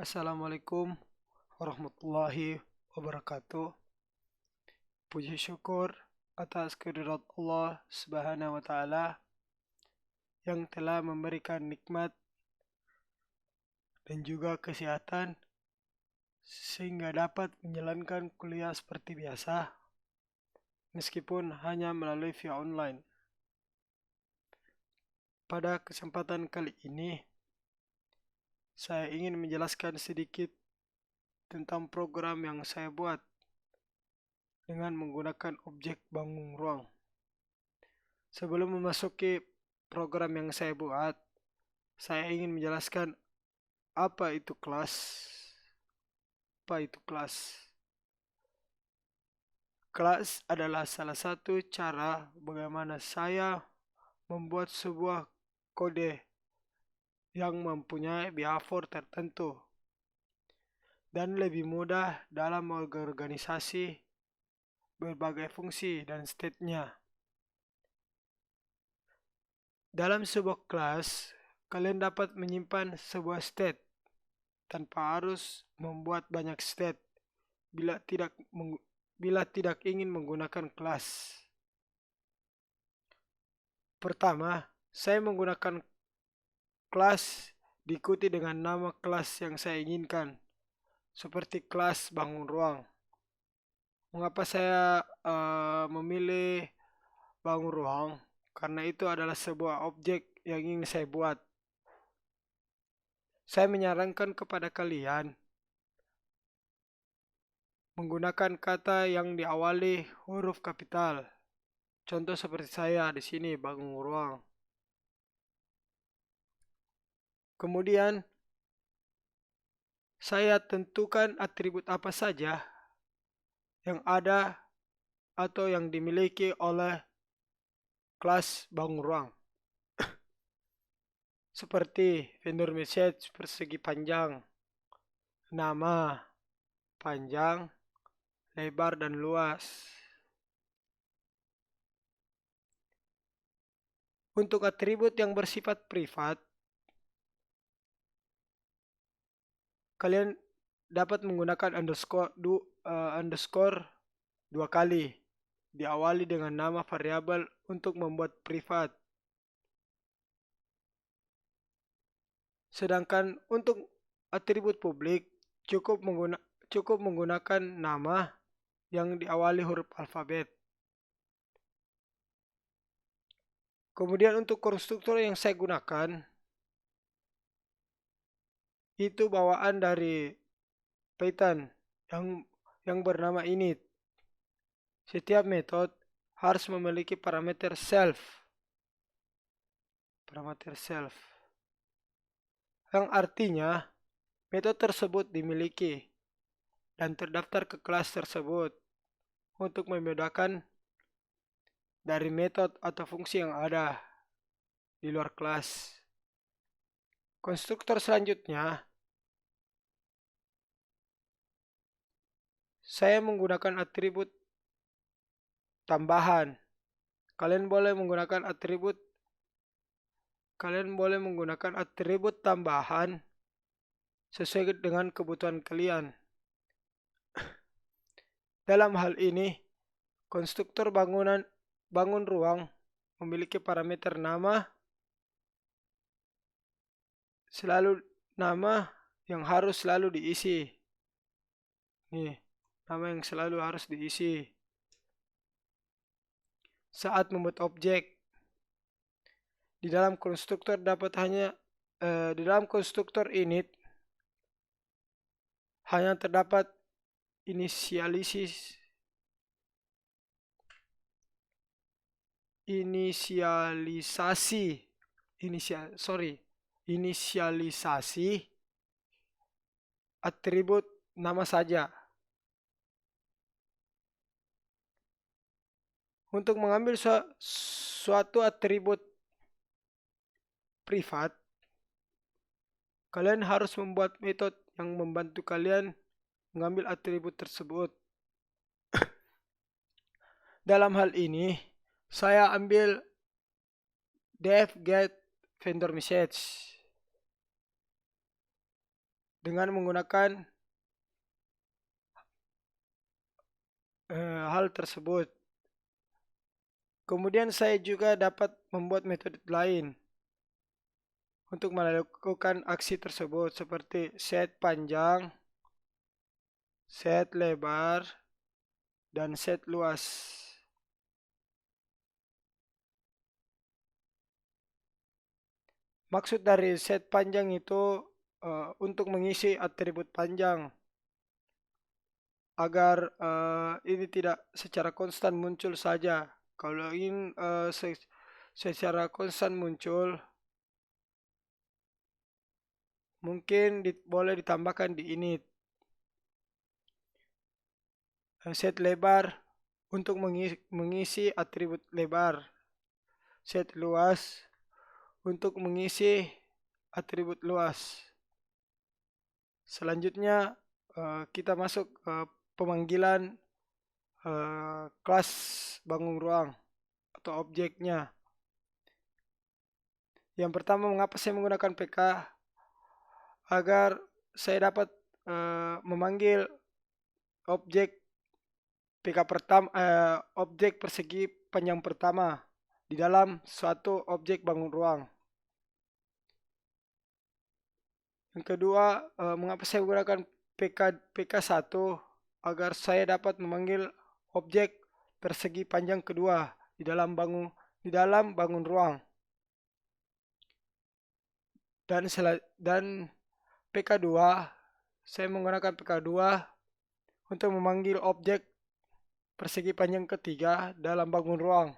Assalamualaikum warahmatullahi wabarakatuh. Puji syukur atas kehadirat Allah Subhanahu wa Ta'ala yang telah memberikan nikmat dan juga kesehatan sehingga dapat menjalankan kuliah seperti biasa meskipun hanya melalui via online. Pada kesempatan kali ini saya ingin menjelaskan sedikit tentang program yang saya buat dengan menggunakan objek bangun ruang. Sebelum memasuki program yang saya buat, saya ingin menjelaskan apa itu kelas. Kelas adalah salah satu cara bagaimana saya membuat sebuah kode yang mempunyai behavior tertentu dan lebih mudah dalam mengorganisasi berbagai fungsi dan state-nya. Dalam sebuah kelas, kalian dapat menyimpan sebuah state tanpa harus membuat banyak state bila tidak ingin menggunakan kelas. Pertama, saya menggunakan kelas diikuti dengan nama kelas yang saya inginkan, seperti kelas bangun ruang. Mengapa saya memilih bangun ruang? Karena itu adalah sebuah objek yang ingin saya buat. Saya menyarankan kepada kalian menggunakan kata yang diawali huruf kapital. Contoh seperti saya di sini, bangun ruang. Kemudian saya tentukan atribut apa saja yang ada atau yang dimiliki oleh kelas bangun ruang. Seperti vendor message persegi panjang, nama, panjang, lebar, dan luas. Untuk atribut yang bersifat privat, kalian dapat menggunakan underscore dua kali, diawali dengan nama variabel untuk membuat privat. Sedangkan untuk atribut publik cukup menggunakan nama yang diawali huruf alfabet. Kemudian untuk konstruktor yang saya gunakan itu bawaan dari Python yang bernama init. Setiap metode harus memiliki parameter self. Yang artinya metode tersebut dimiliki dan terdaftar ke kelas tersebut untuk membedakan dari metode atau fungsi yang ada di luar kelas. Konstruktor selanjutnya, saya menggunakan atribut tambahan. Kalian boleh menggunakan atribut tambahan sesuai dengan kebutuhan kalian. Dalam hal ini, konstruktor bangun ruang memiliki parameter nama yang harus selalu diisi. Nih, nama yang selalu harus diisi saat membuat objek. Di dalam konstruktor init hanya terdapat inisialisasi atribut nama saja. Untuk mengambil suatu atribut privat, kalian harus membuat metode yang membantu kalian mengambil atribut tersebut. Dalam hal ini, saya ambil def get vendor message. dengan menggunakan hal tersebut. Kemudian saya juga dapat membuat metode lain untuk melakukan aksi tersebut seperti set panjang, set lebar, dan set luas. Maksud dari set panjang itu untuk mengisi atribut panjang agar ini tidak secara konstan muncul saja. Kalau ingin secara konstan muncul, mungkin boleh ditambahkan di init. Set lebar untuk mengisi atribut lebar. Set luas untuk mengisi atribut luas. Selanjutnya kita masuk pemanggilan kelas bangun ruang atau objeknya. Yang pertama, mengapa saya menggunakan PK? Agar saya dapat memanggil objek PK pertama, objek persegi panjang pertama di dalam suatu objek bangun ruang. Yang kedua, mengapa saya menggunakan PK1? Agar saya dapat memanggil objek persegi panjang kedua di dalam bangun ruang. Dan PK2, saya menggunakan PK2 untuk memanggil objek persegi panjang ketiga dalam bangun ruang.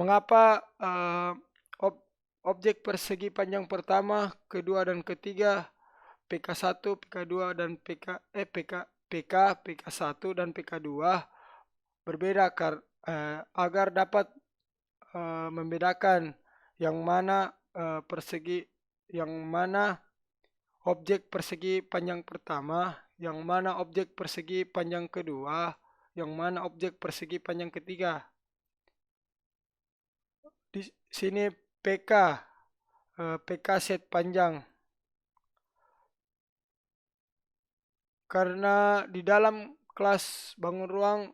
Mengapa objek persegi panjang pertama, kedua, dan ketiga PK1, PK2, dan PK1 dan PK2 berbeda agar dapat membedakan yang mana objek persegi panjang pertama, yang mana objek persegi panjang kedua, yang mana objek persegi panjang ketiga. Di sini PK set panjang. Karena di dalam kelas bangun ruang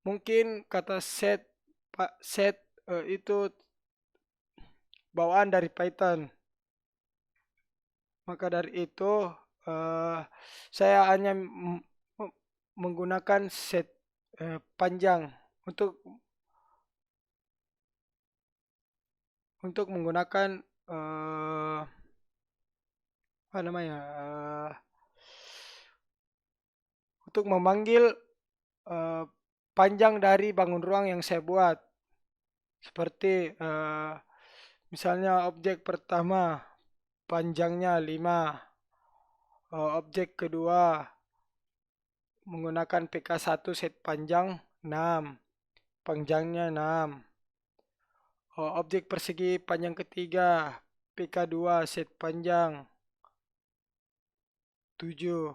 mungkin kata set itu bawaan dari Python. Maka dari itu saya hanya menggunakan set panjang untuk menggunakan untuk memanggil panjang dari bangun ruang yang saya buat. Seperti misalnya objek pertama panjangnya 5, objek kedua menggunakan PK1 set panjang 6, panjangnya 6. Objek persegi panjang ketiga PK2 set panjang 7.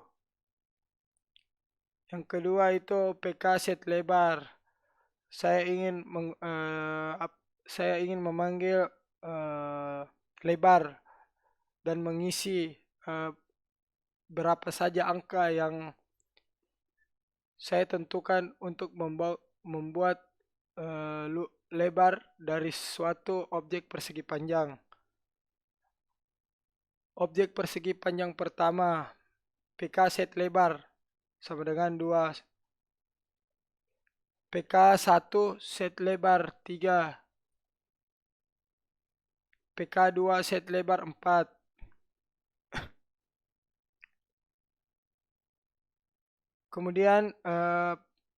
Yang kedua itu PK set lebar. Saya ingin memanggil lebar dan mengisi berapa saja angka yang saya tentukan untuk membuat lebar dari suatu objek persegi panjang. Objek persegi panjang pertama PK set lebar sama dengan 2. PK1 set lebar 3. PK2 set lebar 4. Kemudian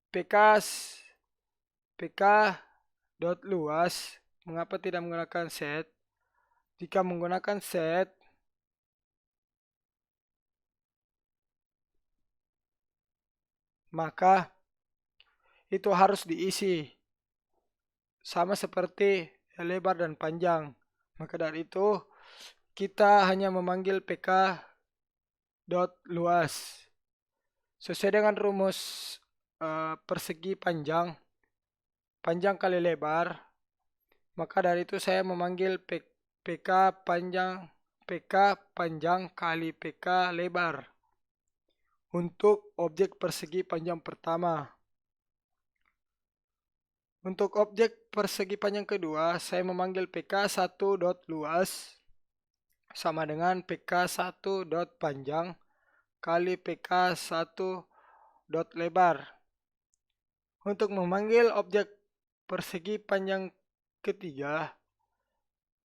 PK dot luas, mengapa tidak menggunakan set? Jika menggunakan set, maka itu harus diisi sama seperti lebar dan panjang. Maka dari itu kita hanya memanggil PK dot luas sesuai dengan rumus persegi panjang kali lebar. Maka dari itu saya memanggil PK panjang kali PK lebar untuk objek persegi panjang pertama. Untuk objek persegi panjang kedua, saya memanggil PK1 dot luas sama dengan PK1 dot panjang kali PK1 dot lebar. Untuk memanggil objek persegi panjang ketiga,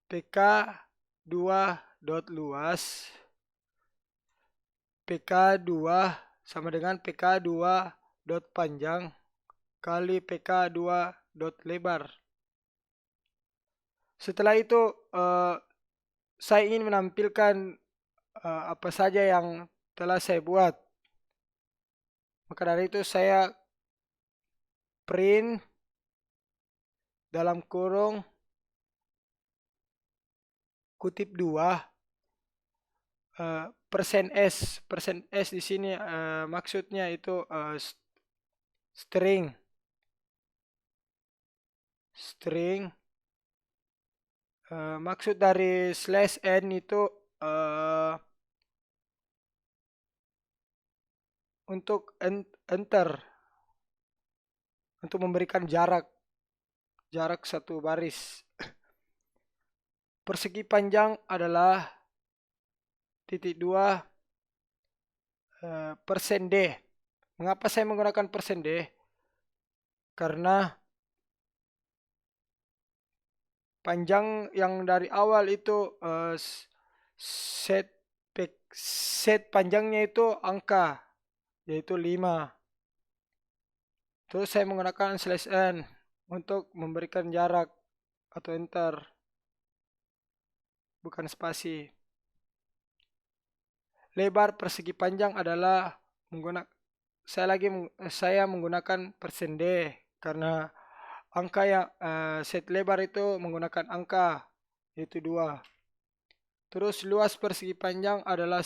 PK2 dot luas PK2 sama dengan PK2 dot panjang kali PK2 dot lebar. Setelah itu saya ingin menampilkan apa saja yang telah saya buat. Maka dari itu saya print dalam kurung kutip 2 persen S di sini maksudnya itu string maksud dari slash n itu untuk enter untuk memberikan jarak satu baris. Persegi panjang adalah titik 2 persen D. Mengapa saya menggunakan persen D? Karena panjang yang dari awal itu set panjangnya itu angka, yaitu 5. Terus saya menggunakan slash n untuk memberikan jarak atau enter, bukan spasi. Lebar persegi panjang adalah saya menggunakan persen D karena angka yang set lebar itu menggunakan angka yaitu 2. Terus luas persegi panjang adalah,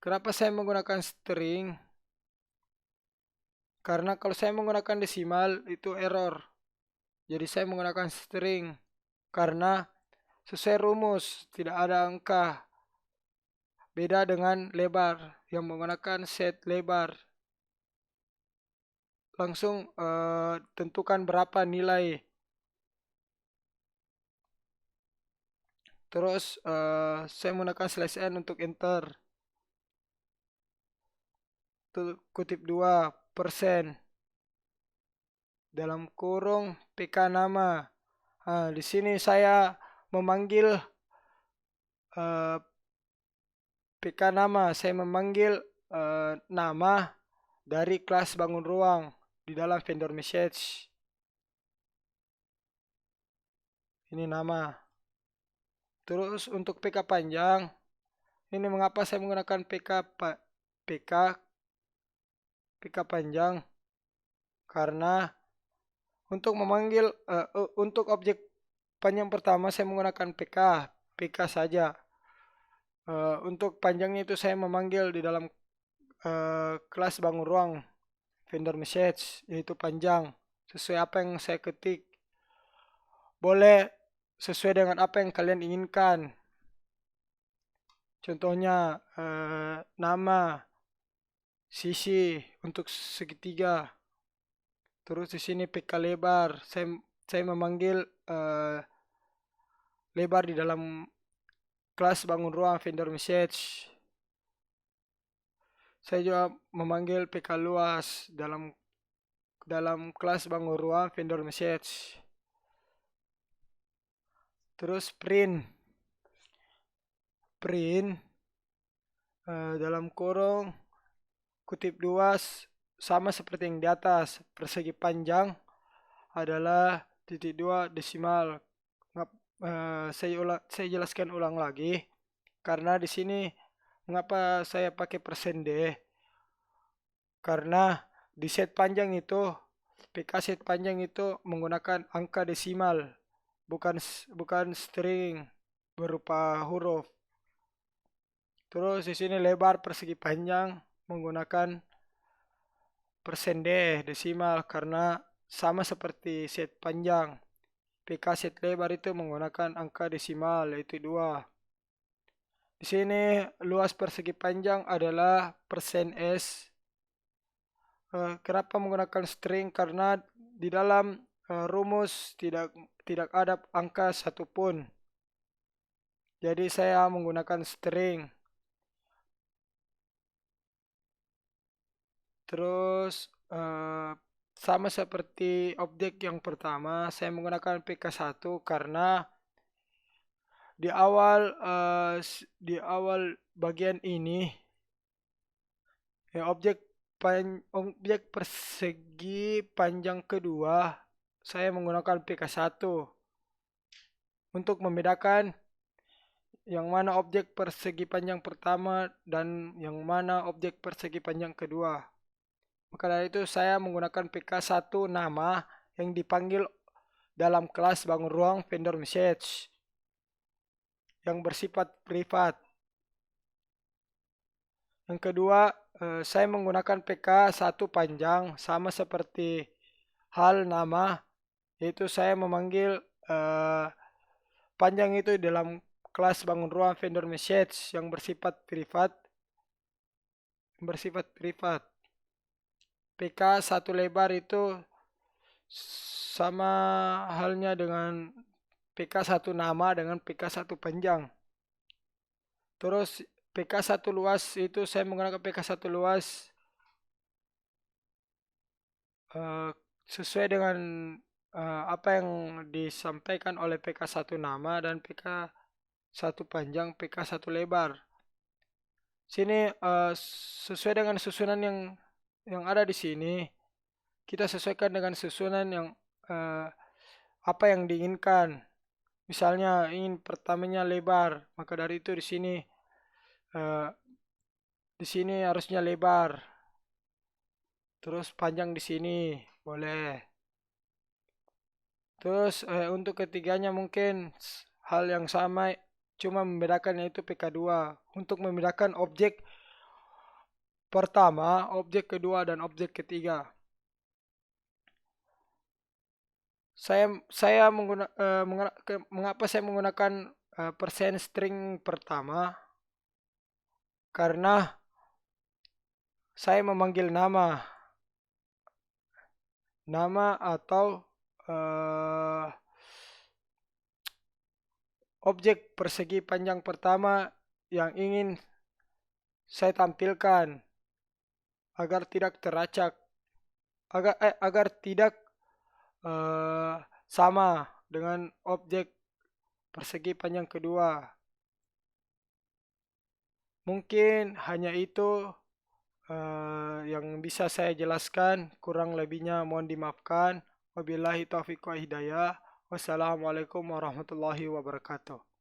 kenapa saya menggunakan string? Karena kalau saya menggunakan desimal itu error. Jadi saya menggunakan string karena sesuai rumus tidak ada angka. Beda dengan lebar yang menggunakan set lebar. Langsung tentukan berapa nilai. Terus saya menggunakan slash n untuk enter. Kutip 2 persen dalam kurung PK nama. Di sini saya memanggil PK nama. Saya memanggil nama dari kelas bangun ruang di dalam vendor message. Ini nama. Terus untuk PK panjang, ini mengapa saya menggunakan PK panjang? Karena untuk memanggil untuk objek panjang pertama saya menggunakan PK saja. Untuk panjangnya itu saya memanggil di dalam kelas bangun ruang vendor message, yaitu panjang sesuai apa yang saya ketik. Boleh sesuai dengan apa yang kalian inginkan. Contohnya nama, sisi untuk segitiga. Terus di sini PK lebar. Saya memanggil lebar di dalam kelas bangun ruang vendor message. Saya juga memanggil PK luas dalam kelas bangun ruang vendor message. Terus print dalam kurung kutip 2 sama seperti yang di atas. Persegi panjang adalah titik 2 desimal. Saya jelaskan ulang lagi karena di sini mengapa saya pakai persen D? Karena di set panjang itu PK set panjang itu menggunakan angka desimal, bukan string berupa huruf. Terus di sini lebar persegi panjang menggunakan persen D desimal karena sama seperti set panjang. PK set lebar itu menggunakan angka desimal yaitu 2. Di sini luas persegi panjang adalah persen S. Kenapa menggunakan string? Karena di dalam rumus tidak ada angka satupun. Jadi saya menggunakan string. Terus sama seperti objek yang pertama, saya menggunakan PK1 karena di awal bagian ini objek persegi panjang kedua saya menggunakan PK1 untuk membedakan yang mana objek persegi panjang pertama dan yang mana objek persegi panjang kedua. Maka dari itu saya menggunakan PK1 nama yang dipanggil dalam kelas bangun ruang vendor message yang bersifat privat. Yang kedua, saya menggunakan PK1 panjang sama seperti hal nama, yaitu saya memanggil panjang itu dalam kelas bangun ruang vendor message yang bersifat privat. PK1 lebar itu sama halnya dengan PK1 nama dengan PK1 panjang. Terus PK1 luas itu saya menggunakan PK1 luas sesuai dengan apa yang disampaikan oleh PK1 nama dan PK1 panjang, PK1 lebar. Sini sesuai dengan susunan yang ada di sini, kita sesuaikan dengan susunan yang apa yang diinginkan. Misalnya ingin pertamanya lebar, maka dari itu di sini harusnya lebar. Terus panjang di sini boleh. Terus untuk ketiganya mungkin hal yang sama, cuma membedakan yaitu PK2 untuk membedakan objek pertama, objek kedua dan objek ketiga. Mengapa saya menggunakan persen string pertama? Karena saya memanggil nama atau objek persegi panjang pertama yang ingin saya tampilkan agar tidak teracak, agar tidak sama dengan objek persegi panjang kedua. Mungkin hanya itu yang bisa saya jelaskan, kurang lebihnya mohon dimaafkan. Wabillahi taufiq wa hidayah. Wassalamualaikum warahmatullahi wabarakatuh.